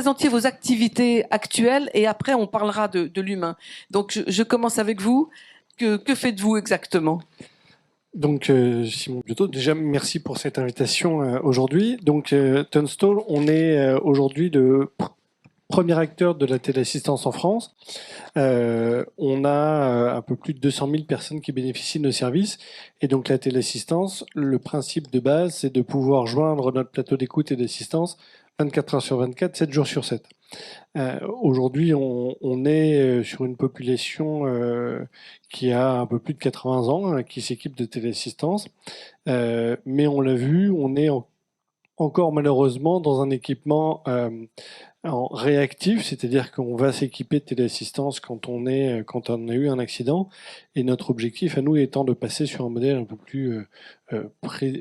présentiez vos activités actuelles et après on parlera de l'humain. Donc je commence avec vous. Que faites-vous exactement? Donc, Simon Biotto, déjà merci pour cette invitation aujourd'hui. Donc, Tunstall, on est aujourd'hui le premier acteur de la téléassistance en France. On a un peu plus de 200 000 personnes qui bénéficient de nos services. Et donc, la téléassistance, le principe de base, c'est de pouvoir joindre notre plateau d'écoute et d'assistance 24 heures sur 24, 7 jours sur 7. Aujourd'hui, on est sur une population qui a un peu plus de 80 ans, qui s'équipe de téléassistance. Mais on l'a vu, on est encore malheureusement dans un équipement en réactif, c'est-à-dire qu'on va s'équiper de téléassistance quand on a eu un accident. Et notre objectif à nous étant de passer sur un modèle un peu plus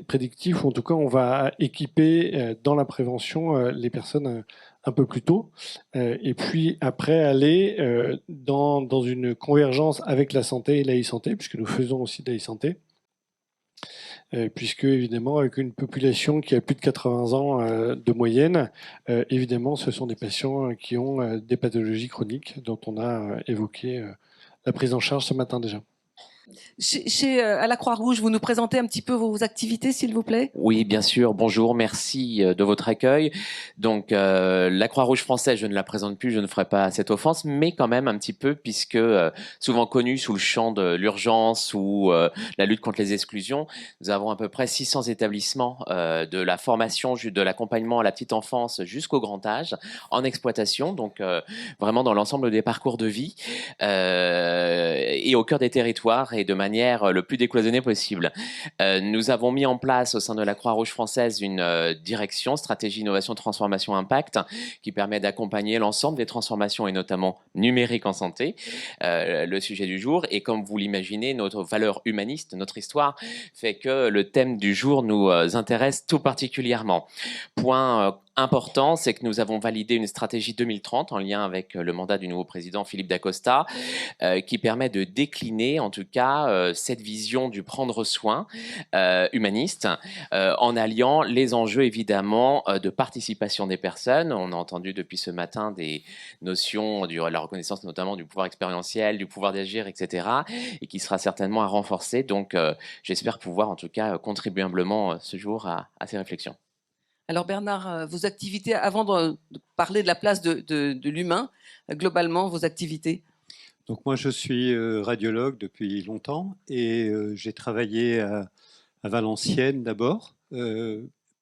prédictif, ou en tout cas on va équiper dans la prévention les personnes un peu plus tôt, et puis après aller dans une convergence avec la santé et la e-santé, puisque nous faisons aussi de la e-santé. Puisque évidemment avec une population qui a plus de 80 ans de moyenne, évidemment ce sont des patients qui ont des pathologies chroniques dont on a évoqué la prise en charge ce matin déjà. À la Croix-Rouge, vous nous présentez un petit peu vos activités, s'il vous plaît? Oui, bien sûr. Bonjour, merci de votre accueil. Donc, la Croix-Rouge française, je ne la présente plus, je ne ferai pas cette offense, mais quand même un petit peu, puisque souvent connue sous le champ de l'urgence ou la lutte contre les exclusions, nous avons à peu près 600 établissements de la formation, de l'accompagnement à la petite enfance jusqu'au grand âge en exploitation, donc vraiment dans l'ensemble des parcours de vie et au cœur des territoires et de manière le plus décloisonnée possible. Nous avons mis en place au sein de la Croix-Rouge française une direction, stratégie, innovation, transformation, impact, qui permet d'accompagner l'ensemble des transformations et notamment numériques en santé, le sujet du jour. Et comme vous l'imaginez, notre valeur humaniste, notre histoire, fait que le thème du jour nous intéresse tout particulièrement. Point important, c'est que nous avons validé une stratégie 2030 en lien avec le mandat du nouveau président Philippe Dacosta, qui permet de décliner en tout cas cette vision du prendre soin humaniste en alliant les enjeux évidemment de participation des personnes. On a entendu depuis ce matin des notions de la reconnaissance notamment du pouvoir expérientiel, du pouvoir d'agir, etc. et qui sera certainement à renforcer. Donc j'espère pouvoir en tout cas contribuer humblement ce jour à ces réflexions. Alors Bernard, vos activités, avant de parler de la place de l'humain, globalement, vos activités? Donc moi, je suis radiologue depuis longtemps et j'ai travaillé à Valenciennes d'abord,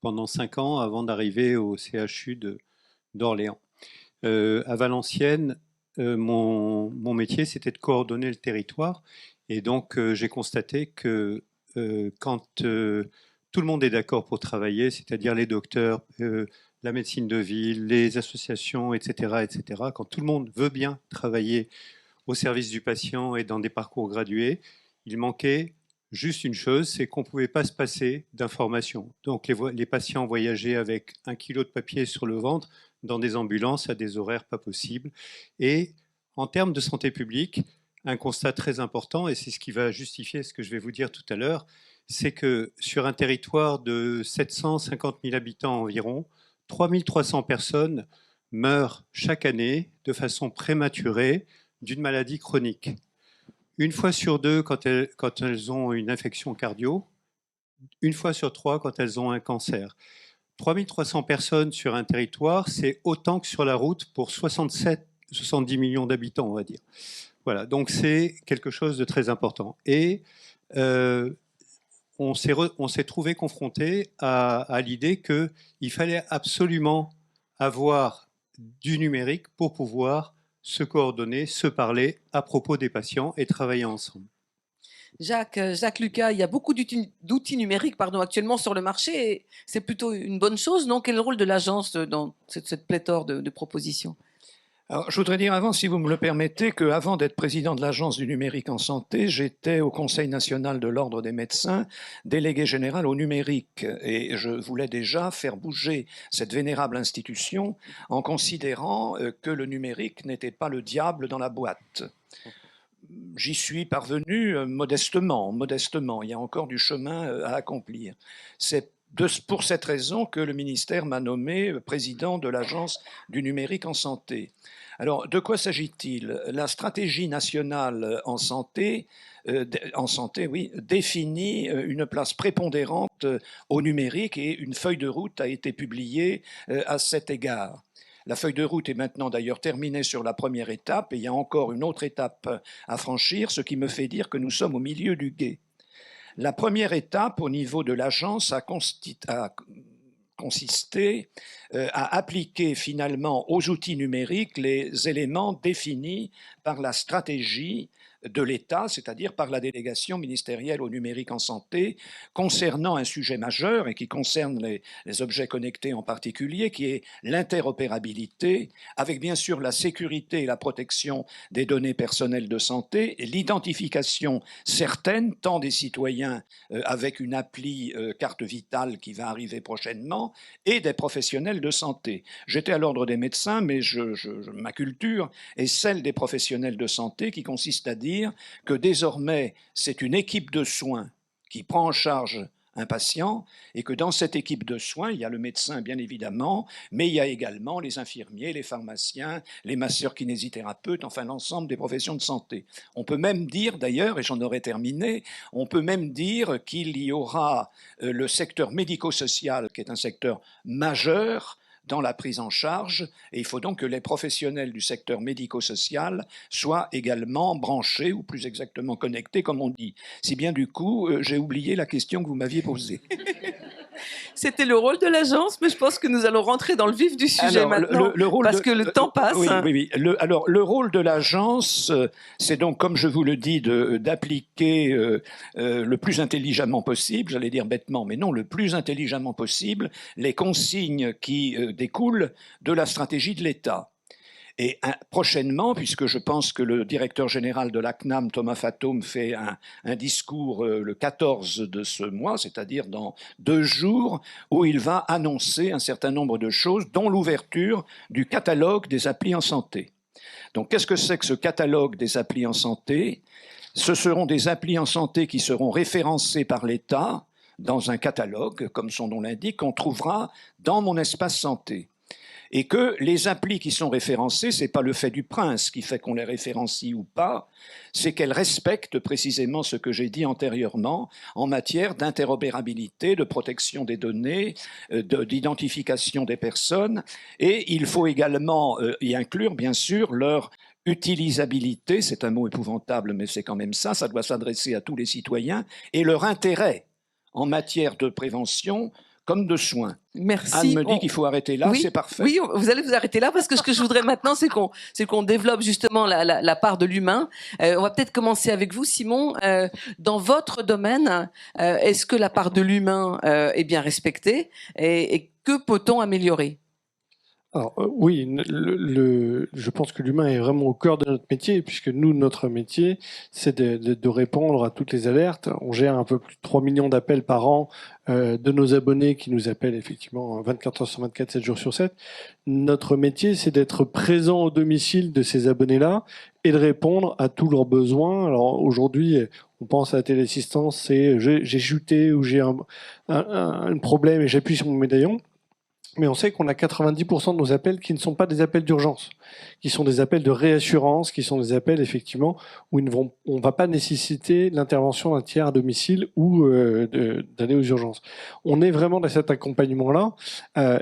pendant 5 ans avant d'arriver au CHU d'Orléans. À Valenciennes, mon métier, c'était de coordonner le territoire. Et donc, j'ai constaté que quand tout le monde est d'accord pour travailler, c'est-à-dire les docteurs, la médecine de ville, les associations, etc., quand tout le monde veut bien travailler au service du patient et dans des parcours gradués, il manquait juste une chose, c'est qu'on ne pouvait pas se passer d'informations. Donc les patients voyageaient avec 1 kilo de papier sur le ventre dans des ambulances à des horaires pas possibles. Et en termes de santé publique, un constat très important, et c'est ce qui va justifier ce que je vais vous dire tout à l'heure, c'est que sur un territoire de 750 000 habitants environ, 3 300 personnes meurent chaque année de façon prématurée d'une maladie chronique. Une fois sur 2 quand elles ont une infection cardio, une fois sur 3 quand elles ont un cancer. 3 300 personnes sur un territoire, c'est autant que sur la route pour 70 millions d'habitants, on va dire. Voilà, donc c'est quelque chose de très important. Et on s'est trouvé confronté à l'idée qu'il fallait absolument avoir du numérique pour pouvoir se coordonner, se parler à propos des patients et travailler ensemble. Jacques Lucas, il y a beaucoup d'outils numériques actuellement sur le marché. Et c'est plutôt une bonne chose, non? Quel est le rôle de l'agence dans cette pléthore de propositions? Alors, je voudrais dire avant, si vous me le permettez, qu'avant d'être président de l'Agence du numérique en santé, j'étais au Conseil national de l'Ordre des médecins, délégué général au numérique. Et je voulais déjà faire bouger cette vénérable institution en considérant que le numérique n'était pas le diable dans la boîte. J'y suis parvenu modestement. Il y a encore du chemin à accomplir. C'est pour cette raison que le ministère m'a nommé président de l'Agence du numérique en santé. Alors, de quoi s'agit-il? La stratégie nationale en santé, oui, définit une place prépondérante au numérique et une feuille de route a été publiée à cet égard. La feuille de route est maintenant d'ailleurs terminée sur la première étape et il y a encore une autre étape à franchir, ce qui me fait dire que nous sommes au milieu du gué. La première étape au niveau de l'agence a consisté à appliquer finalement aux outils numériques les éléments définis par la stratégie de l'État, c'est-à-dire par la délégation ministérielle au numérique en santé, concernant un sujet majeur et qui concerne les objets connectés en particulier, qui est l'interopérabilité, avec bien sûr la sécurité et la protection des données personnelles de santé, et l'identification certaine, tant des citoyens avec une appli carte vitale qui va arriver prochainement, et des professionnels de santé. J'étais à l'ordre des médecins, mais ma culture est celle des professionnels de santé, qui consiste à dire que désormais, c'est une équipe de soins qui prend en charge un patient et que dans cette équipe de soins, il y a le médecin bien évidemment, mais il y a également les infirmiers, les pharmaciens, les masseurs kinésithérapeutes, enfin l'ensemble des professions de santé. On peut même dire d'ailleurs, et j'en aurai terminé, on peut même dire qu'il y aura le secteur médico-social qui est un secteur majeur dans la prise en charge, et il faut donc que les professionnels du secteur médico-social soient également branchés, ou plus exactement connectés, comme on dit. Si bien du coup, j'ai oublié la question que vous m'aviez posée. C'était le rôle de l'agence, mais je pense que nous allons rentrer dans le vif du sujet alors, maintenant, parce que le temps passe. Oui. Alors, le rôle de l'agence, c'est donc, comme je vous le dis, d'appliquer le plus intelligemment possible, j'allais dire bêtement, mais non, le plus intelligemment possible, les consignes qui découlent de la stratégie de l'État. Et prochainement, puisque je pense que le directeur général de la CNAM, Thomas Fatome, fait un discours le 14 de ce mois, c'est-à-dire dans 2 jours, où il va annoncer un certain nombre de choses, dont l'ouverture du catalogue des applis en santé. Donc, qu'est-ce que c'est que ce catalogue des applis en santé? Ce seront des applis en santé qui seront référencées par l'État dans un catalogue, comme son nom l'indique, qu'on trouvera dans mon espace santé. Et que les applis qui sont référencées, ce n'est pas le fait du prince qui fait qu'on les référencie ou pas, c'est qu'elles respectent précisément ce que j'ai dit antérieurement en matière d'interopérabilité, de protection des données, d'identification des personnes. Et il faut également y inclure, bien sûr, leur utilisabilité, c'est un mot épouvantable, mais c'est quand même ça, ça doit s'adresser à tous les citoyens, et leur intérêt en matière de prévention comme de soins. Merci. Anne me dit qu'il faut arrêter là, oui, c'est parfait. Oui, vous allez vous arrêter là parce que ce que je voudrais maintenant, c'est qu'on développe justement la part de l'humain. On va peut-être commencer avec vous, Simon. Dans votre domaine, est-ce que la part de l'humain est bien respectée et que peut-on améliorer? Alors oui, je pense que l'humain est vraiment au cœur de notre métier, puisque nous, notre métier, c'est de répondre à toutes les alertes. On gère un peu plus de 3 millions d'appels par an de nos abonnés qui nous appellent effectivement 24 heures sur 24, 7 jours sur 7. Notre métier, c'est d'être présent au domicile de ces abonnés-là et de répondre à tous leurs besoins. Alors aujourd'hui, on pense à la téléassistance, c'est j'ai chuté ou j'ai un problème et j'appuie sur mon médaillon. Mais on sait qu'on a 90% de nos appels qui ne sont pas des appels d'urgence, qui sont des appels de réassurance, qui sont des appels effectivement où on va pas nécessiter l'intervention d'un tiers à domicile ou d'aller aux urgences. On est vraiment dans cet accompagnement-là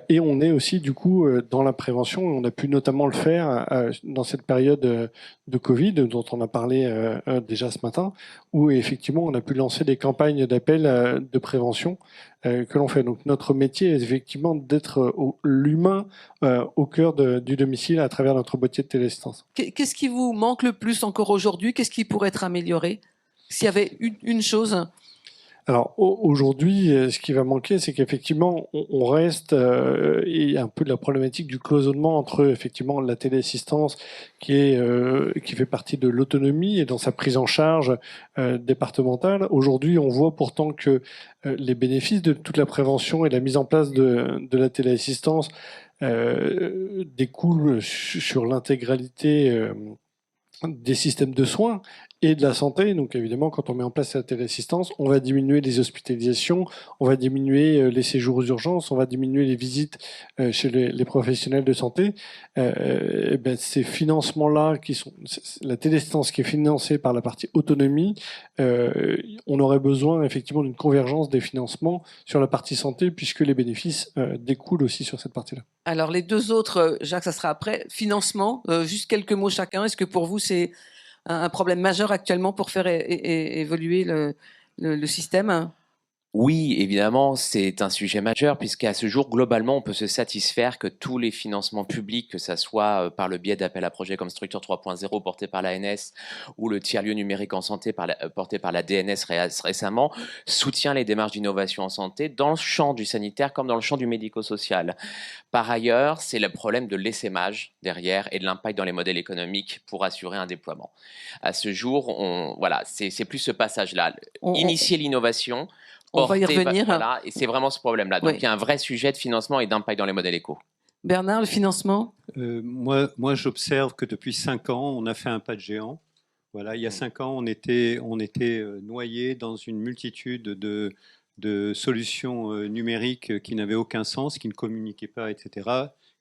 et on est aussi du coup dans la prévention. On a pu notamment le faire dans cette période de Covid dont on a parlé déjà ce matin, où effectivement on a pu lancer des campagnes d'appel de prévention que l'on fait. Donc notre métier est effectivement d'être l'humain au cœur du domicile à travers notre boîtier de téléassistance. Qu'est-ce qui vous manque le plus encore aujourd'hui? Qu'est-ce qui pourrait être amélioré? S'il y avait une chose. Alors aujourd'hui, ce qui va manquer, c'est qu'effectivement, on reste et un peu de la problématique du cloisonnement entre effectivement la téléassistance qui fait partie de l'autonomie et dans sa prise en charge départementale. Aujourd'hui, on voit pourtant que les bénéfices de toute la prévention et la mise en place de la téléassistance découlent sur l'intégralité des systèmes de soins et de la santé. Donc évidemment, quand on met en place la téléassistance, on va diminuer les hospitalisations, on va diminuer les séjours aux urgences, on va diminuer les visites chez les professionnels de santé. Et ben, ces financements-là, la téléassistance qui est financée par la partie autonomie, on aurait besoin effectivement d'une convergence des financements sur la partie santé, puisque les bénéfices découlent aussi sur cette partie-là. Alors les deux autres, Jacques, ça sera après. Financement, juste quelques mots chacun. Est-ce que pour vous c'est un problème majeur actuellement pour faire évoluer le système? Oui, évidemment, c'est un sujet majeur puisqu'à ce jour, globalement, on peut se satisfaire que tous les financements publics, que ça soit par le biais d'appels à projets comme Structure 3.0 porté par l'ANS ou le tiers-lieu numérique en santé porté par la DNS récemment, soutient les démarches d'innovation en santé dans le champ du sanitaire comme dans le champ du médico-social. Par ailleurs, c'est le problème de l'essaimage derrière et de l'impact dans les modèles économiques pour assurer un déploiement. À ce jour, voilà, c'est plus ce passage-là. Initier l'innovation. On va y revenir. Voilà, et c'est vraiment ce problème-là. Donc, Oui. il y a un vrai sujet de financement et d'impact dans les modèles éco. Bernard, le financement? Moi, j'observe que depuis 5 ans, on a fait un pas de géant. Voilà, il y a 5 ans, on était noyé dans une multitude de solutions numériques qui n'avaient aucun sens, qui ne communiquaient pas, etc.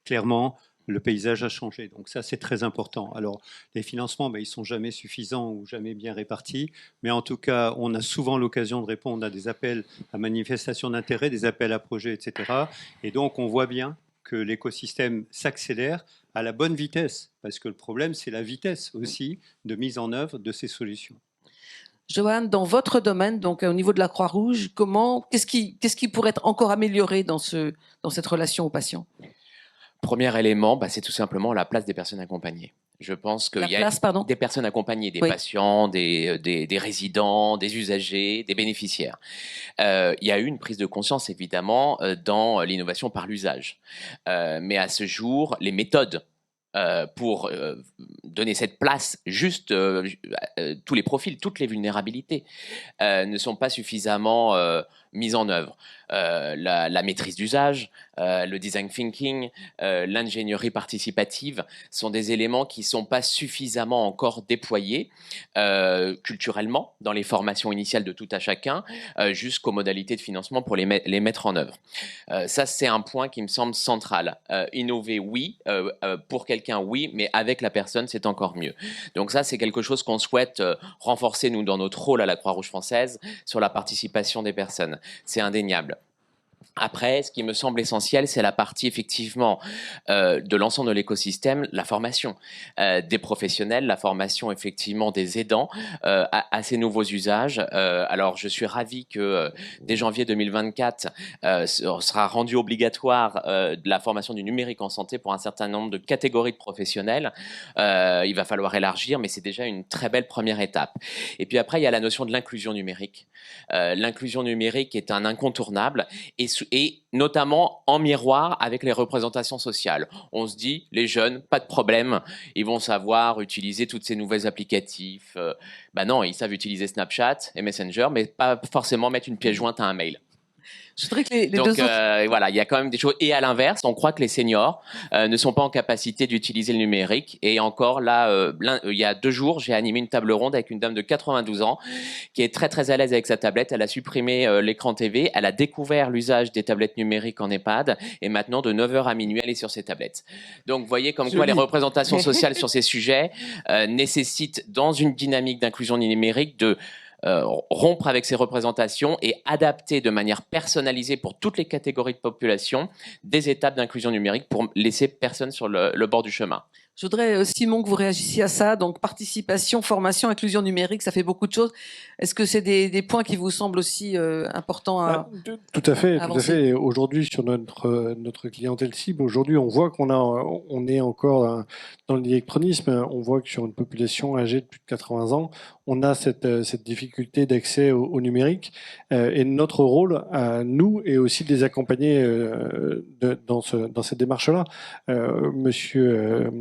Clairement, le paysage a changé. Donc ça, c'est très important. Alors, les financements, ils ne sont jamais suffisants ou jamais bien répartis. Mais en tout cas, on a souvent l'occasion de répondre à des appels à manifestation d'intérêt, des appels à projets, etc. Et donc, on voit bien que l'écosystème s'accélère à la bonne vitesse. Parce que le problème, c'est la vitesse aussi de mise en œuvre de ces solutions. Joanne, dans votre domaine, donc au niveau de la Croix-Rouge, qu'est-ce qui pourrait être encore amélioré dans cette relation aux patients? Premier élément, c'est tout simplement la place des personnes accompagnées. Je pense qu'il y a des personnes accompagnées, des patients, des résidents, des usagers, des bénéficiaires. Il y a eu une prise de conscience, évidemment, dans l'innovation par l'usage. Mais à ce jour, les méthodes pour donner cette place juste tous les profils, toutes les vulnérabilités ne sont pas suffisamment mises en œuvre. La maîtrise d'usage, le design thinking, l'ingénierie participative sont des éléments qui ne sont pas suffisamment encore déployés culturellement dans les formations initiales de tout à chacun jusqu'aux modalités de financement pour les mettre en œuvre. Ça, c'est un point qui me semble central. Innover, oui. Pour quelqu'un, oui. Mais avec la personne, c'est encore mieux. Donc ça, c'est quelque chose qu'on souhaite renforcer, nous, dans notre rôle à la Croix-Rouge française, sur la participation des personnes. C'est indéniable. Après, ce qui me semble essentiel, c'est la partie effectivement de l'ensemble de l'écosystème, la formation des professionnels, la formation effectivement des aidants à ces nouveaux usages. Alors, je suis ravi que dès janvier 2024, sera rendu obligatoire de la formation du numérique en santé pour un certain nombre de catégories de professionnels. Il va falloir élargir, mais c'est déjà une très belle première étape. Et puis après, il y a la notion de l'inclusion numérique. L'inclusion numérique est un incontournable et notamment en miroir avec les représentations sociales. On se dit, les jeunes, pas de problème, ils vont savoir utiliser toutes ces nouvelles applicatifs. Non, ils savent utiliser Snapchat et Messenger, mais pas forcément mettre une pièce jointe à un mail. Je voudrais que les Donc, deux autres... voilà, il y a quand même des choses. Et à l'inverse, on croit que les seniors ne sont pas en capacité d'utiliser le numérique. Et encore là, il y a 2 jours, j'ai animé une table ronde avec une dame de 92 ans qui est très très à l'aise avec sa tablette. Elle a supprimé l'écran TV. Elle a découvert l'usage des tablettes numériques en EHPAD. Et maintenant, de 9h à minuit, elle est sur ses tablettes. Donc, vous voyez comme quoi les représentations sociales sur ces sujets nécessitent, dans une dynamique d'inclusion numérique, de rompre avec ces représentations et adapter de manière personnalisée pour toutes les catégories de population des étapes d'inclusion numérique pour laisser personne sur le bord du chemin. Je voudrais, Simon, que vous réagissiez à ça. Donc, participation, formation, inclusion numérique, ça fait beaucoup de choses. Est-ce que c'est des points qui vous semblent aussi importants à Tout à fait, avancer. tout à fait. Aujourd'hui, sur notre clientèle cible, aujourd'hui, on voit on est encore dans l'électronisme. On voit que sur une population âgée de plus de 80 ans, on a cette difficulté d'accès au numérique. Et notre rôle, nous, est aussi de les accompagner dans cette démarche-là. Monsieur...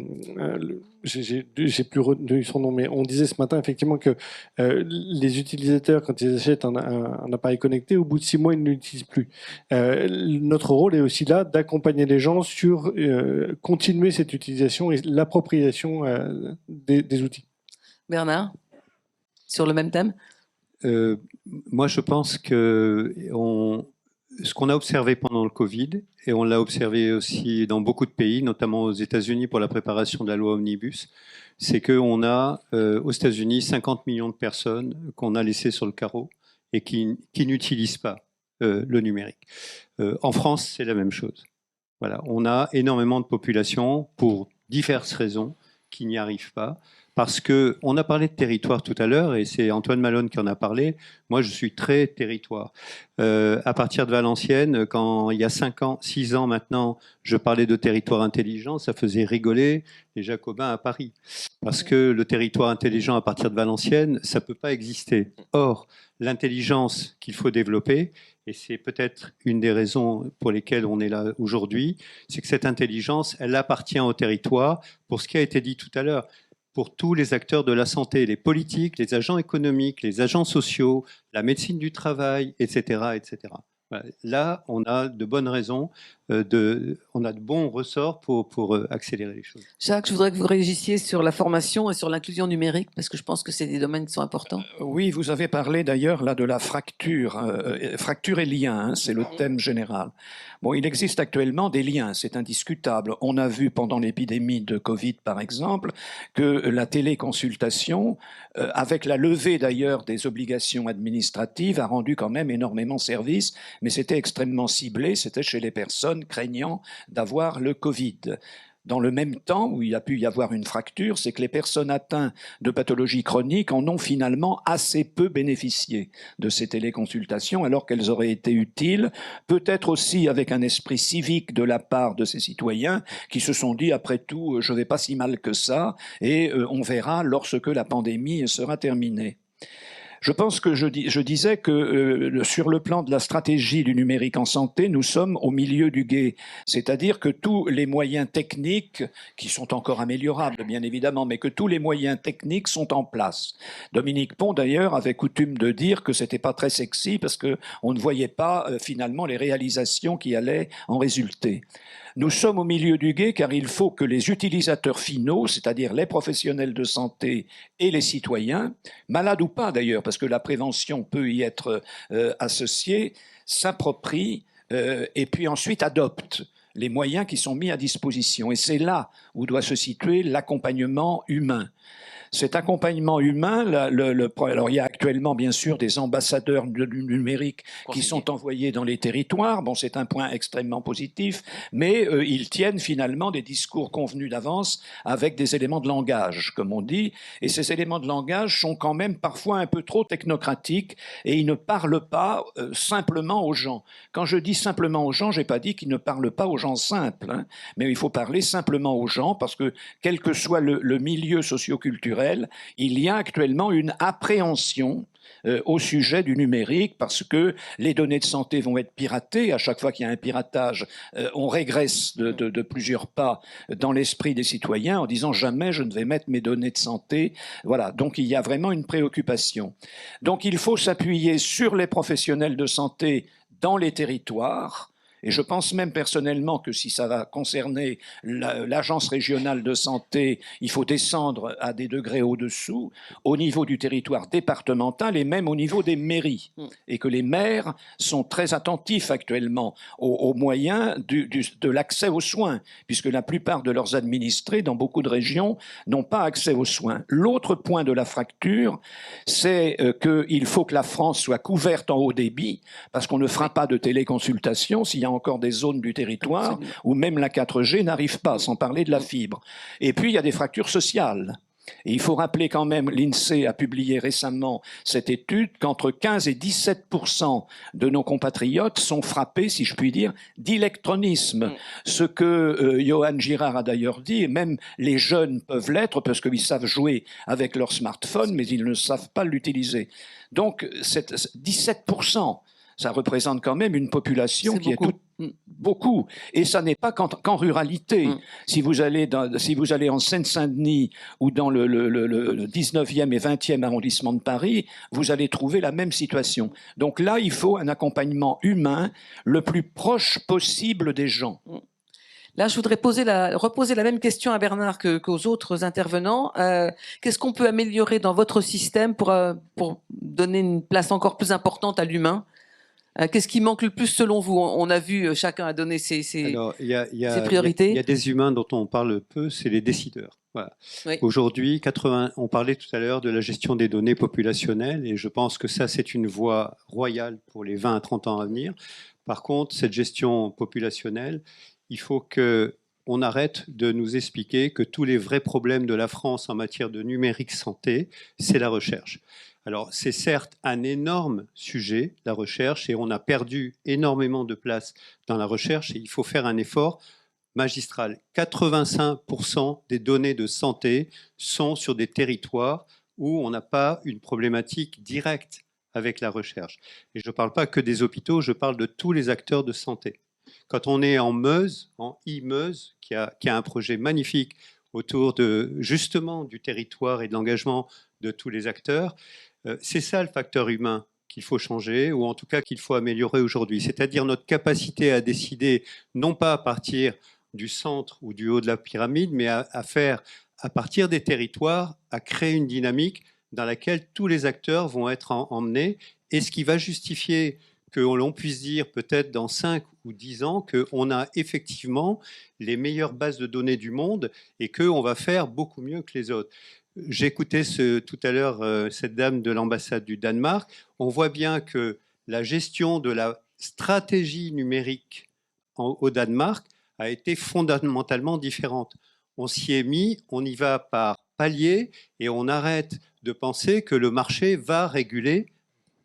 j'ai plus retenu son nom, mais on disait ce matin effectivement que les utilisateurs, quand ils achètent un appareil connecté, au bout de 6 mois, ils ne l'utilisent plus. Notre rôle est aussi là d'accompagner les gens sur continuer cette utilisation et l'appropriation des outils. Bernard? sur le même thème? Moi, je pense que ce qu'on a observé pendant le Covid, et on l'a observé aussi dans beaucoup de pays, notamment aux États-Unis pour la préparation de la loi Omnibus, c'est qu'on a aux États-Unis 50 millions de personnes qu'on a laissées sur le carreau et qui n'utilisent pas le numérique. En France, c'est la même chose. Voilà, on a énormément de populations pour diverses raisons qui n'y arrivent pas. Parce qu'on a parlé de territoire tout à l'heure, et c'est Antoine Malone qui en a parlé. Moi, je suis très territoire. À partir de Valenciennes, quand il y a 6 ans maintenant, je parlais de territoire intelligent, ça faisait rigoler les Jacobins à Paris. Parce que le territoire intelligent à partir de Valenciennes, ça ne peut pas exister. Or, l'intelligence qu'il faut développer, et c'est peut-être une des raisons pour lesquelles on est là aujourd'hui, c'est que cette intelligence, elle appartient au territoire, pour ce qui a été dit tout à l'heure, pour tous les acteurs de la santé, les politiques, les agents économiques, les agents sociaux, la médecine du travail, etc. etc. Voilà. Là, on a de bonnes raisons, on a de bons ressorts pour accélérer les choses. Jacques, je voudrais que vous réagissiez sur la formation et sur l'inclusion numérique, parce que je pense que c'est des domaines qui sont importants. Oui, vous avez parlé d'ailleurs là de la fracture, fracture et lien, hein, c'est le thème général. Bon, il existe actuellement des liens, c'est indiscutable. On a vu pendant l'épidémie de Covid, par exemple, que la téléconsultation, avec la levée d'ailleurs des obligations administratives, a rendu quand même énormément service, mais c'était extrêmement ciblé, c'était chez les personnes craignant d'avoir le Covid. Dans le même temps où il a pu y avoir une fracture, c'est que les personnes atteintes de pathologies chroniques en ont finalement assez peu bénéficié de ces téléconsultations, alors qu'elles auraient été utiles, peut-être aussi avec un esprit civique de la part de ces citoyens qui se sont dit, après tout, je ne vais pas si mal que ça, et on verra lorsque la pandémie sera terminée. Je pense que je disais que sur le plan de la stratégie du numérique en santé, nous sommes au milieu du gué. C'est-à-dire que tous les moyens techniques, qui sont encore améliorables bien évidemment, mais que tous les moyens techniques sont en place. Dominique Pont d'ailleurs avait coutume de dire que c'était pas très sexy parce qu'on ne voyait pas finalement les réalisations qui allaient en résulter. Nous sommes au milieu du gué car il faut que les utilisateurs finaux, c'est-à-dire les professionnels de santé et les citoyens, malades ou pas d'ailleurs, parce que la prévention peut y être associée, s'approprient et puis ensuite adoptent les moyens qui sont mis à disposition. Et c'est là où doit se situer l'accompagnement humain. Cet accompagnement humain, alors il y a actuellement bien sûr des ambassadeurs du numérique qui sont envoyés dans les territoires. Bon, c'est un point extrêmement positif, mais ils tiennent finalement des discours convenus d'avance avec des éléments de langage, comme on dit. Et ces éléments de langage sont quand même parfois un peu trop technocratiques et ils ne parlent pas simplement aux gens. Quand je dis simplement aux gens, j'ai pas dit qu'ils ne parlent pas aux gens simples, hein, mais il faut parler simplement aux gens parce que quel que soit le milieu socioculturel, il y a actuellement une appréhension au sujet du numérique parce que les données de santé vont être piratées. À chaque fois qu'il y a un piratage, on régresse de plusieurs pas dans l'esprit des citoyens en disant jamais je ne vais mettre mes données de santé. Voilà, donc il y a vraiment une préoccupation. Donc il faut s'appuyer sur les professionnels de santé dans les territoires. Et je pense même personnellement que si ça va concerner l'agence régionale de santé, il faut descendre à des degrés au-dessous, au niveau du territoire départemental et même au niveau des mairies. Et que les maires sont très attentifs actuellement aux moyens de l'accès aux soins, puisque la plupart de leurs administrés, dans beaucoup de régions, n'ont pas accès aux soins. L'autre point de la fracture, c'est qu'il faut que la France soit couverte en haut débit, parce qu'on ne fera pas de téléconsultation s'il y a encore des zones du territoire où même la 4G n'arrive pas, sans parler de la fibre. Et puis, il y a des fractures sociales. Et il faut rappeler quand même, l'INSEE a publié récemment cette étude, qu'entre 15 et 17% de nos compatriotes sont frappés, si je puis dire, d'électronisme. Ce que Johan Girard a d'ailleurs dit, et même les jeunes peuvent l'être parce qu'ils savent jouer avec leur smartphone, mais ils ne savent pas l'utiliser. Donc, 17%. Ça représente quand même une population qui est beaucoup. Et ça n'est pas qu'en ruralité. Si vous allez en Seine-Saint-Denis ou dans le 19e et 20e arrondissement de Paris, vous allez trouver la même situation. Donc là, il faut un accompagnement humain le plus proche possible des gens. Là, je voudrais reposer la même question à Bernard qu'aux autres intervenants. Qu'est-ce qu'on peut améliorer dans votre système pour donner une place encore plus importante à l'humain? Qu'est-ce qui manque le plus selon vous? On a vu, chacun a donné ses priorités. Il y a des humains dont on parle peu, c'est les décideurs. Voilà. Oui. Aujourd'hui, on parlait tout à l'heure de la gestion des données populationnelles, et je pense que ça, c'est une voie royale pour les 20 à 30 ans à venir. Par contre, cette gestion populationnelle, il faut qu'on arrête de nous expliquer que tous les vrais problèmes de la France en matière de numérique santé, c'est la recherche. Alors, c'est certes un énorme sujet, la recherche, et on a perdu énormément de place dans la recherche, et il faut faire un effort magistral. 85% des données de santé sont sur des territoires où on n'a pas une problématique directe avec la recherche. Et je ne parle pas que des hôpitaux, je parle de tous les acteurs de santé. Quand on est en Meuse, en I-Meuse, qui a un projet magnifique autour justement du territoire et de l'engagement de tous les acteurs, c'est ça le facteur humain qu'il faut changer, ou en tout cas qu'il faut améliorer aujourd'hui. C'est-à-dire notre capacité à décider, non pas à partir du centre ou du haut de la pyramide, mais à faire, à partir des territoires, à créer une dynamique dans laquelle tous les acteurs vont être emmenés, et ce qui va justifier que l'on puisse dire peut-être dans 5 ou 10 ans qu'on a effectivement les meilleures bases de données du monde et qu'on va faire beaucoup mieux que les autres. J'écoutais tout à l'heure cette dame de l'ambassade du Danemark. On voit bien que la gestion de la stratégie numérique au Danemark a été fondamentalement différente. On s'y est mis, on y va par palier et on arrête de penser que le marché va réguler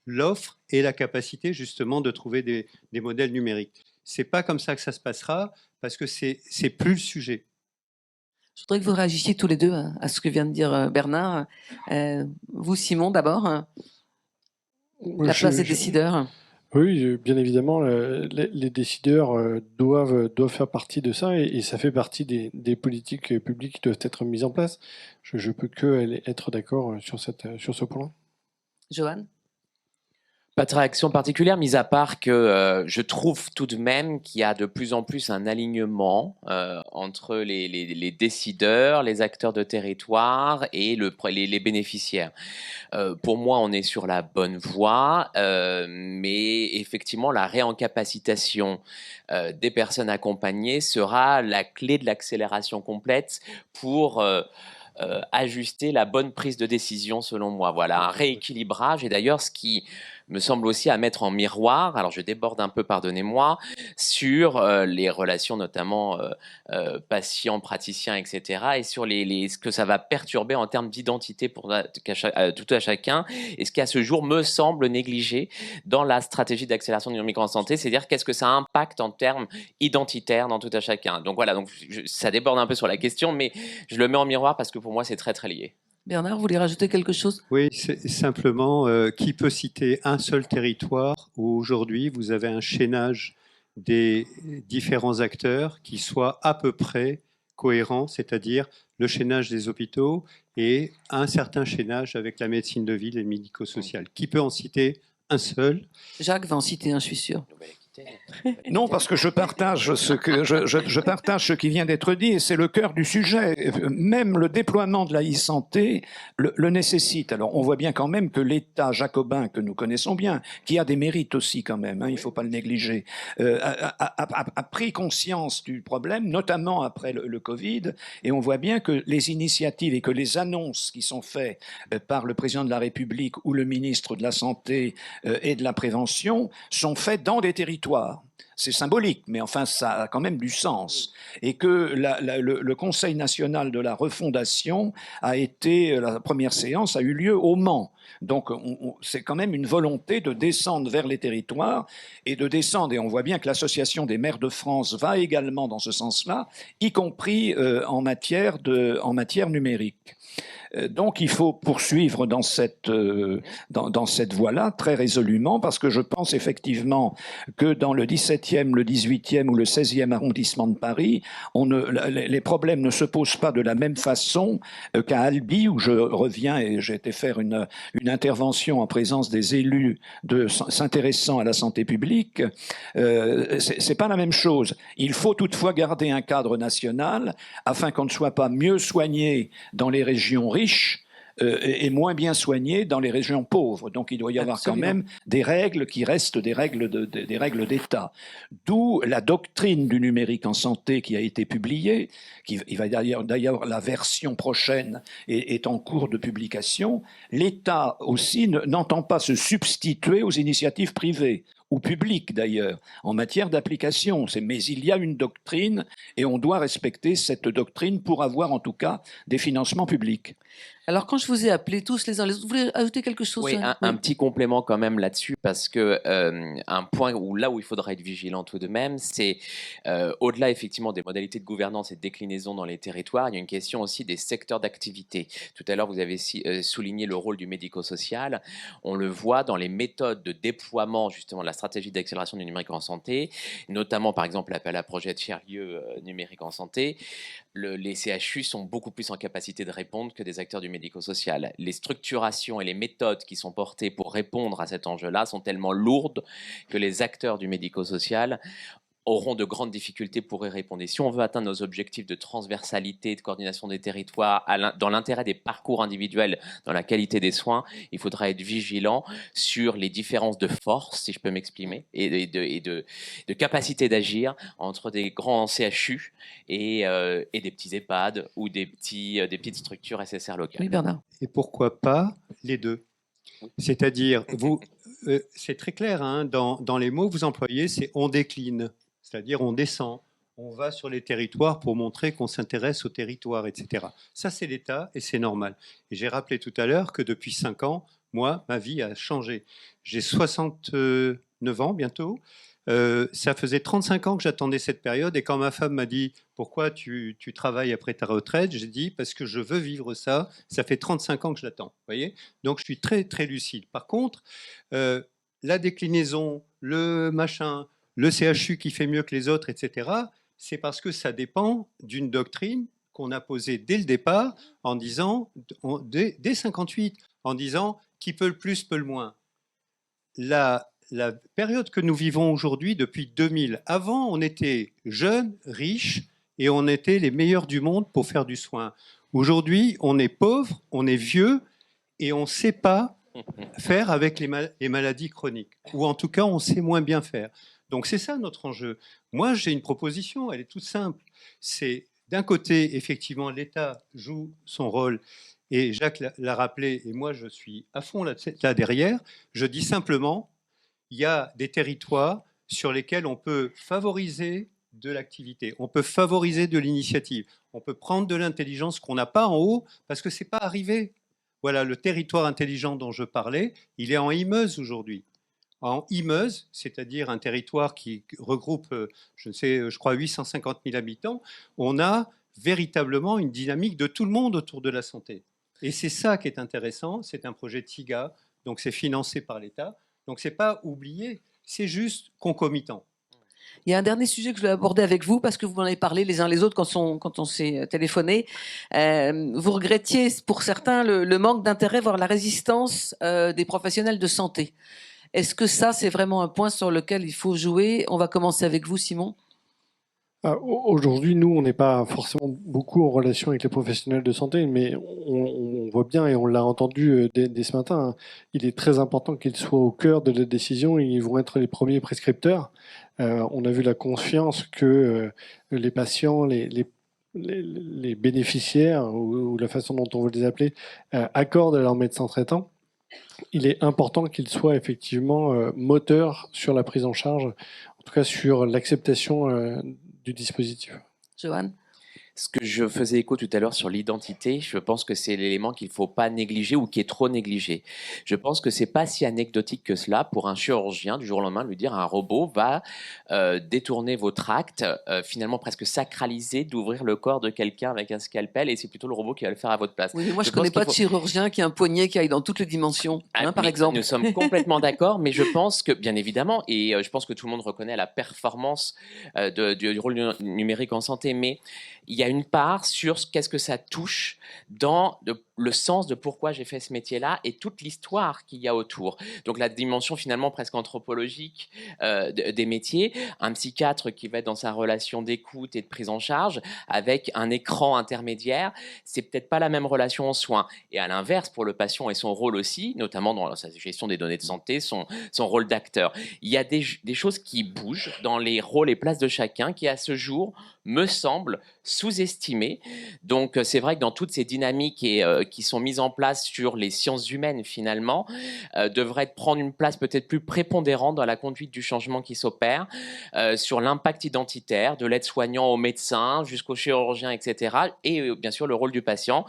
l'offre et la capacité justement de trouver des modèles numériques. C'est pas comme ça que ça se passera parce que c'est plus le sujet. Je voudrais que vous réagissiez tous les deux à ce que vient de dire Bernard. Vous, Simon, d'abord, la place des décideurs. Oui, bien évidemment, les décideurs doivent faire partie de ça et ça fait partie des politiques publiques qui doivent être mises en place. Je peux que être d'accord sur ce point. Johan? Pas de réaction particulière, mis à part que je trouve tout de même qu'il y a de plus en plus un alignement entre les décideurs, les acteurs de territoire et les bénéficiaires. Pour moi, on est sur la bonne voie, mais effectivement, la réencapacitation des personnes accompagnées sera la clé de l'accélération complète pour ajuster la bonne prise de décision, selon moi. Voilà, un rééquilibrage. Et d'ailleurs, ce qui me semble aussi à mettre en miroir, alors je déborde un peu, pardonnez-moi, sur les relations notamment patients, praticiens, etc., et sur ce que ça va perturber en termes d'identité pour tout à chacun, et ce qui à ce jour me semble négligé dans la stratégie d'accélération du numérique en santé, c'est-à-dire qu'est-ce que ça impacte en termes identitaires dans tout à chacun. Donc voilà, ça déborde un peu sur la question, mais je le mets en miroir parce que pour moi c'est très très lié. Bernard, vous voulez rajouter quelque chose? Oui, c'est simplement, qui peut citer un seul territoire où aujourd'hui vous avez un chaînage des différents acteurs qui soit à peu près cohérent, c'est-à-dire le chaînage des hôpitaux et un certain chaînage avec la médecine de ville et le médico-social. Qui peut en citer un seul? Jacques va en citer un, je suis sûr. Non, parce que je partage ce qui vient d'être dit, et c'est le cœur du sujet. Même le déploiement de la e-santé le nécessite. Alors, on voit bien quand même que l'État jacobin, que nous connaissons bien, qui a des mérites aussi quand même, hein, il ne faut pas le négliger, a pris conscience du problème, notamment après le Covid, et on voit bien que les initiatives et que les annonces qui sont faites par le président de la République ou le ministre de la Santé et de la Prévention sont faites dans des territoires. C'est symbolique, mais enfin, ça a quand même du sens. Et que le Conseil national de la refondation la première séance a eu lieu au Mans. Donc, c'est quand même une volonté de descendre vers les territoires et de descendre. Et on voit bien que l'Association des maires de France va également dans ce sens-là, y compris en matière numérique. Donc il faut poursuivre dans cette voie-là très résolument, parce que je pense effectivement que dans le 17e, le 18e ou le 16e arrondissement de Paris, les problèmes ne se posent pas de la même façon qu'à Albi, où je reviens et j'ai été faire une intervention en présence des élus s'intéressant à la santé publique. C'est pas la même chose. Il faut toutefois garder un cadre national afin qu'on ne soit pas mieux soigné dans les régions riches et moins bien soigné dans les régions pauvres. Donc il doit y avoir quand même des règles qui restent des règles d'État. D'où la doctrine du numérique en santé qui a été publiée, il va d'ailleurs la version prochaine est en cours de publication. L'État aussi n'entend pas se substituer aux initiatives privées ou publiques d'ailleurs, en matière d'application. Mais il y a une doctrine et on doit respecter cette doctrine pour avoir en tout cas des financements publics. Alors, quand je vous ai appelés tous les uns les autres, vous voulez ajouter quelque chose? Oui, un petit complément quand même là-dessus, parce que un point où il faudra être vigilant tout de même, c'est au-delà effectivement des modalités de gouvernance et de déclinaison dans les territoires, il y a une question aussi des secteurs d'activité. Tout à l'heure, vous avez souligné le rôle du médico-social. On le voit dans les méthodes de déploiement justement de la stratégie d'accélération du numérique en santé, notamment par exemple l'appel à projet de tiers-lieu numérique en santé. Les CHU sont beaucoup plus en capacité de répondre que des acteurs du médico-social. Les structurations et les méthodes qui sont portées pour répondre à cet enjeu-là sont tellement lourdes que les acteurs du médico-social auront de grandes difficultés pour y répondre. Et si on veut atteindre nos objectifs de transversalité, de coordination des territoires, dans l'intérêt des parcours individuels, dans la qualité des soins, il faudra être vigilant sur les différences de force, si je peux m'exprimer, et de capacité d'agir entre des grands CHU et des petits EHPAD ou des petites structures SSR locales. Oui, Bernard. Et pourquoi pas les deux? C'est-à-dire, c'est très clair, hein, dans les mots que vous employez, c'est on décline. C'est-à-dire on descend, on va sur les territoires pour montrer qu'on s'intéresse aux territoires, etc. Ça, c'est l'État et c'est normal. Et j'ai rappelé tout à l'heure que depuis 5 ans, moi, ma vie a changé. J'ai 69 ans bientôt. Ça faisait 35 ans que j'attendais cette période et quand ma femme m'a dit « Pourquoi tu travailles après ta retraite ?» J'ai dit « Parce que je veux vivre ça. Ça fait 35 ans que je l'attends. » Voyez. Donc, je suis très, très lucide. Par contre, la déclinaison, le machin, le CHU qui fait mieux que les autres, etc., c'est parce que ça dépend d'une doctrine qu'on a posée dès le départ en disant, dès 58, en disant « Qui peut le plus, peut le moins ». La période que nous vivons aujourd'hui, depuis 2000, avant, on était jeunes, riches, et on était les meilleurs du monde pour faire du soin. Aujourd'hui, on est pauvre, on est vieux, et on ne sait pas faire avec les maladies chroniques. Ou en tout cas, on sait moins bien faire. Donc c'est ça notre enjeu. Moi, j'ai une proposition, elle est toute simple. C'est d'un côté, effectivement, l'État joue son rôle, et Jacques l'a rappelé, et moi je suis à fond là derrière. Je dis simplement, il y a des territoires sur lesquels on peut favoriser de l'activité, on peut favoriser de l'initiative, on peut prendre de l'intelligence qu'on n'a pas en haut parce que ce n'est pas arrivé. Voilà, le territoire intelligent dont je parlais, il est en Imeuse aujourd'hui. En Imeuse, c'est-à-dire un territoire qui regroupe, je crois 850 000 habitants, on a véritablement une dynamique de tout le monde autour de la santé. Et c'est ça qui est intéressant, c'est un projet de TIGA, donc c'est financé par l'État. Donc, ce n'est pas oublié, c'est juste concomitant. Il y a un dernier sujet que je voulais aborder avec vous, parce que vous m'en avez parlé les uns les autres quand on s'est téléphoné. Vous regrettiez, pour certains, le manque d'intérêt, voire la résistance des professionnels de santé. Est-ce que ça, c'est vraiment un point sur lequel il faut jouer? On va commencer avec vous, Simon. Aujourd'hui, nous, on n'est pas forcément beaucoup en relation avec les professionnels de santé, mais on voit bien et on l'a entendu dès ce matin, hein, il est très important qu'ils soient au cœur de la décision et ils vont être les premiers prescripteurs. On a vu la confiance que les patients, les bénéficiaires ou la façon dont on veut les appeler accordent à leurs médecins traitants. Il est important qu'ils soient effectivement moteurs sur la prise en charge, en tout cas sur l'acceptation du dispositif. Johan? Ce que je faisais écho tout à l'heure sur l'identité, je pense que c'est l'élément qu'il ne faut pas négliger ou qui est trop négligé. Je pense que c'est pas si anecdotique que cela pour un chirurgien du jour au lendemain lui dire un robot va détourner votre acte, finalement presque sacralisé d'ouvrir le corps de quelqu'un avec un scalpel et c'est plutôt le robot qui va le faire à votre place. Oui, mais moi, je pense connais pas qu'il de faut- chirurgien qui a un poignet qui aille dans toutes les dimensions, par Mais exemple. nous sommes complètement d'accord, mais je pense que, bien évidemment, et je pense que tout le monde reconnaît la performance du rôle numérique en santé, mais il y a une part sur qu'est-ce que ça touche dans le sens de pourquoi j'ai fait ce métier-là et toute l'histoire qu'il y a autour. Donc la dimension finalement presque anthropologique des métiers, un psychiatre qui va être dans sa relation d'écoute et de prise en charge avec un écran intermédiaire, c'est peut-être pas la même relation en soins. Et à l'inverse, pour le patient et son rôle aussi, notamment dans sa gestion des données de santé, son rôle d'acteur. Il y a des choses qui bougent dans les rôles et places de chacun qui, à ce jour, me semblent sous-estimées. Donc, c'est vrai que dans toutes ces dynamiques qui sont mises en place sur les sciences humaines, finalement, devraient prendre une place peut-être plus prépondérante dans la conduite du changement qui s'opère, sur l'impact identitaire, de l'aide-soignant au médecin, jusqu'au chirurgien, etc. Et bien sûr, le rôle du patient.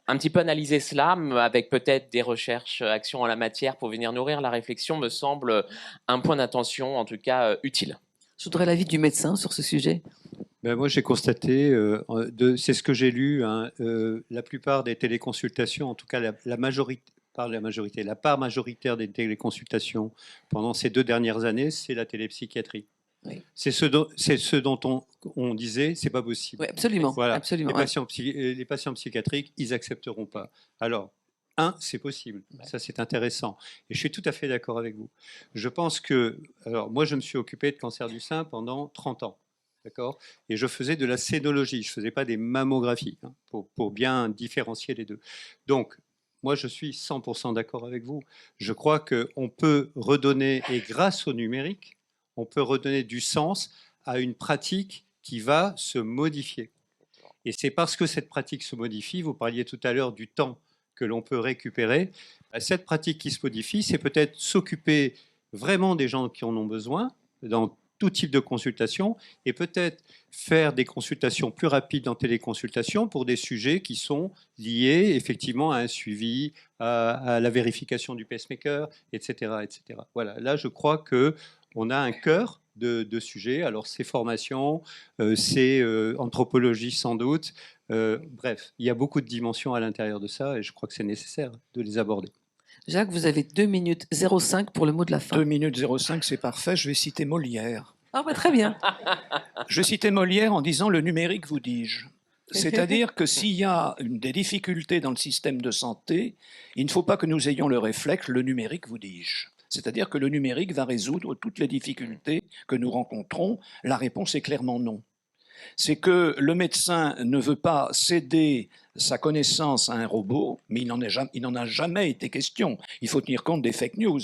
Un petit peu analyser cela avec peut-être des recherches, actions en la matière pour venir nourrir la réflexion me semble un point d'attention, en tout cas utile. Je voudrais l'avis du médecin sur ce sujet. Ben moi, j'ai constaté, c'est ce que j'ai lu, hein, la plupart des téléconsultations, en tout cas la majorité, la part majoritaire des téléconsultations pendant ces 2 dernières années, c'est la télépsychiatrie. Oui. C'est ce dont on disait, c'est pas possible. Oui, absolument. Voilà. Absolument, Les patients psychiatriques, ils accepteront pas. Alors, c'est possible. Ça, c'est intéressant. Et je suis tout à fait d'accord avec vous. Je pense que, alors, moi, je me suis occupé de cancer du sein pendant 30 ans. D'accord ? Et je faisais de la scénologie. Je ne faisais pas des mammographies, hein, pour bien différencier les deux. Donc, moi, je suis 100% d'accord avec vous. Je crois qu'on peut redonner, et grâce au numérique, on peut redonner du sens à une pratique qui va se modifier. Et c'est parce que cette pratique se modifie, vous parliez tout à l'heure du temps que l'on peut récupérer, cette pratique qui se modifie, c'est peut-être s'occuper vraiment des gens qui en ont besoin, dans tout type de consultation, et peut-être faire des consultations plus rapides en téléconsultation pour des sujets qui sont liés effectivement à un suivi, à la vérification du pacemaker, etc., etc. Voilà, là je crois qu'on a un cœur de sujets, alors c'est formation, c'est anthropologie sans doute, bref, il y a beaucoup de dimensions à l'intérieur de ça et je crois que c'est nécessaire de les aborder. Jacques, vous avez 2 minutes 05 pour le mot de la fin. 2 minutes 05, c'est parfait. Je vais citer Molière. Ah, bah, très bien. Je citais Molière en disant « le numérique vous dis-je ». C'est-à-dire que s'il y a des difficultés dans le système de santé, il ne faut pas que nous ayons le réflexe « le numérique vous dis-je ». C'est-à-dire que le numérique va résoudre toutes les difficultés que nous rencontrons. La réponse est clairement non. C'est que le médecin ne veut pas céder sa connaissance à un robot, mais il n'en a jamais été question. Il faut tenir compte des fake news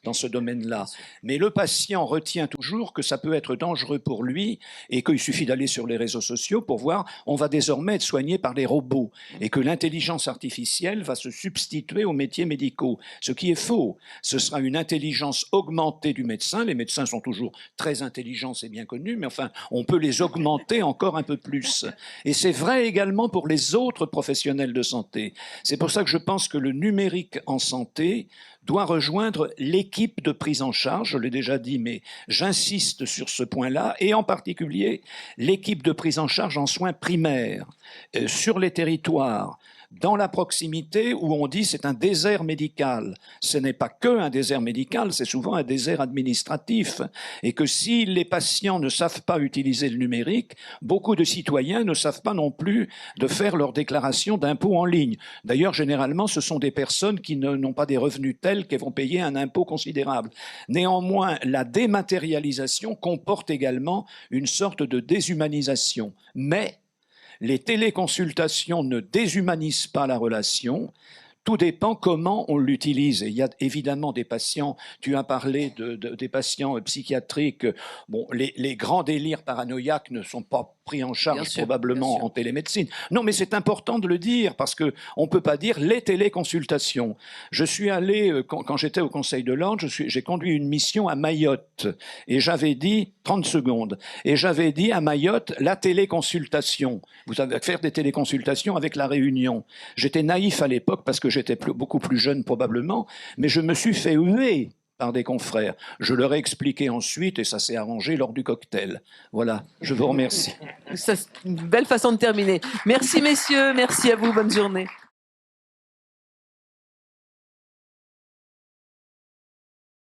dans ce domaine-là. Mais le patient retient toujours que ça peut être dangereux pour lui et qu'il suffit d'aller sur les réseaux sociaux pour voir on va désormais être soigné par les robots et que l'intelligence artificielle va se substituer aux métiers médicaux. Ce qui est faux. Ce sera une intelligence augmentée du médecin. Les médecins sont toujours très intelligents, c'est bien connu, mais enfin, on peut les augmenter encore un peu plus. Et c'est vrai également pour les autres professionnels de santé. C'est pour ça que je pense que le numérique en santé doit rejoindre l'équipe de prise en charge, je l'ai déjà dit, mais j'insiste sur ce point-là, et en particulier l'équipe de prise en charge en soins primaires, sur les territoires, dans la proximité où on dit c'est un désert médical. Ce n'est pas que un désert médical, c'est souvent un désert administratif. Et que si les patients ne savent pas utiliser le numérique, beaucoup de citoyens ne savent pas non plus de faire leur déclaration d'impôt en ligne. D'ailleurs, généralement, ce sont des personnes qui n'ont pas des revenus tels qu'elles vont payer un impôt considérable. Néanmoins, la dématérialisation comporte également une sorte de déshumanisation. Mais les téléconsultations ne déshumanisent pas la relation. Tout dépend comment on l'utilise. Il y a évidemment des patients, tu as parlé des patients psychiatriques. Bon, les grands délires paranoïaques ne sont pas pris en charge probablement en télémédecine. Non, mais c'est important de le dire parce qu'on ne peut pas dire les téléconsultations. Je suis allé, quand j'étais au Conseil de l'Ordre, j'ai conduit une mission à Mayotte et j'avais dit, 30 secondes, et j'avais dit à Mayotte, la téléconsultation. Vous savez, faire des téléconsultations avec la Réunion. J'étais naïf à l'époque parce que j'étais beaucoup plus jeune probablement, mais je me suis fait huer par des confrères. Je leur ai expliqué ensuite et ça s'est arrangé lors du cocktail. Voilà, je vous remercie. C'est une belle façon de terminer. Merci messieurs, merci à vous, bonne journée.